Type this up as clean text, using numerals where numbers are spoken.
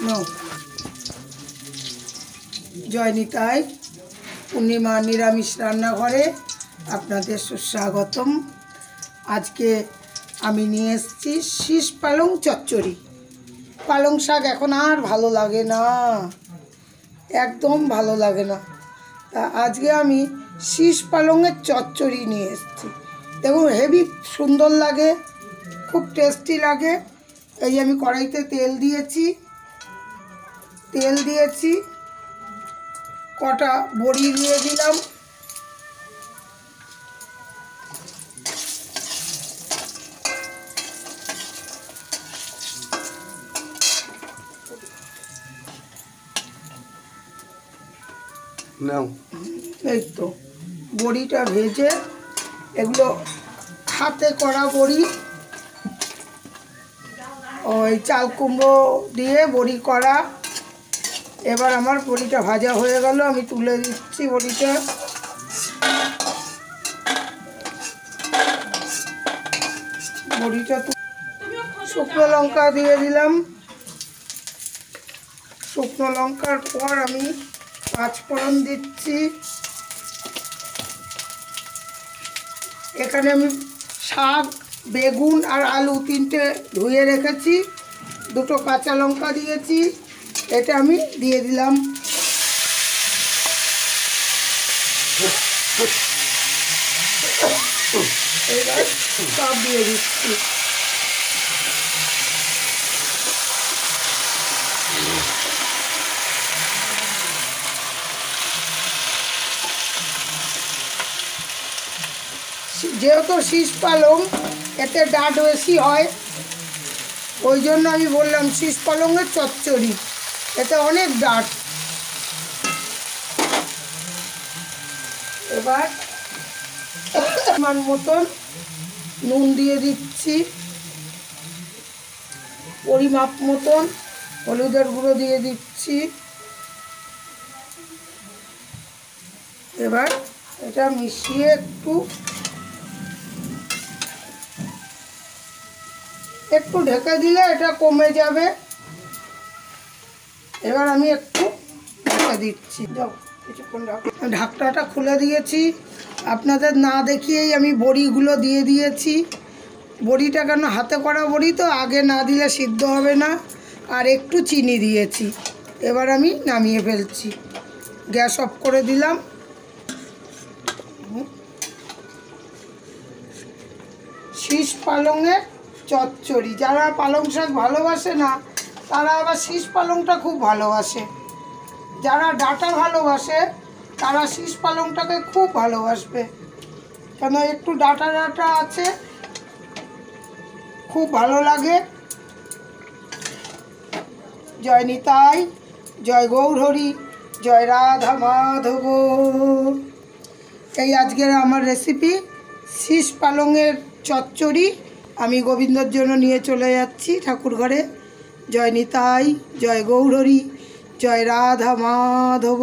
No জয় নিতাই। পূর্ণিমা নিরামিষ রান্নাঘরে আপনাদের সুস্বাগতম। আজকে আমি নিয়ে এসেছি শীষ পালং চচ্চড়ি। পালং শাক এখন আর ভালো লাগে না, একদম ভালো লাগে না। তা আজকে আমি শীষ পালংয়ের চচ্চড়ি নিয়ে এসেছি। দেখুন হেভি সুন্দর লাগে, খুব টেস্টি লাগে। এই আমি কড়াইতে তেল দিয়েছি, কটা বড়ি দিয়ে দিলাম, এই তো বড়িটা ভেজে, এগুলো হাতে করা বড়ি, ওই চাল কুমড়ো দিয়ে বড়ি করা। এবার আমার বড়িটা ভাজা হয়ে গেল, আমি তুলে দিচ্ছি বড়িটা। শুকনো লঙ্কা দিয়ে দিলাম। শুকনো লঙ্কার পর আমি পাঁচফোড়ন দিচ্ছি। এখানে আমি শাক, বেগুন আর আলু তিনটে ধুয়ে রেখেছি, দুটো কাঁচা লঙ্কা দিয়েছি, এটা আমি দিয়ে দিলাম। এবার সব দিয়ে দিচ্ছি। যেহেতু শীষ পালং, এতে ডাঁট বেশি হয়, ওই জন্য আমি বললাম শীষ পালংয়ের চচ্চড়ি, এতে অনেক ডাঁট। এবার পরিমাণ মতন নুন দিয়ে দিচ্ছি, পরিমাপ মতন হলুদের গুঁড়ো দিয়ে দিচ্ছি। এবার এটা মিশিয়ে একটু ঢেকে দিলে এটা কমে যাবে। এবার আমি একটু ঢেকে দিচ্ছি, কিছুক্ষণ ঢাকনাটা খুলে দিয়েছি। আপনাদের না দেখিয়েই আমি বড়িগুলো দিয়ে দিয়েছি। বড়িটা কেন, হাতে করা বড়ি তো, আগে না দিলে সিদ্ধ হবে না। আর একটু চিনি দিয়েছি। এবার আমি নামিয়ে ফেলছি, গ্যাস অফ করে দিলাম। শীষ পালংয়ের চচ্চড়ি, যারা পালং শাক ভালোবাসে না তারা আবার শীষ পালংটা খুব ভালোবাসে। যারা ডাঁটা ভালোবাসে তারা শীষ পালংটাকে খুব ভালোবাসবে, কেন একটু ডাঁটা ডাঁটা আছে, খুব ভালো লাগে। জয় নিতাই, জয় গৌরহরি, জয় রাধা মাধব। এই আজকের আমার রেসিপি শীষ পালংয়ের চচ্চড়ি। আমি গোবিন্দর জন্য নিয়ে চলে যাচ্ছি ঠাকুর ঘরে। জয় নিতাই, জয় গৌরহরি, জয় রাধা মাধব।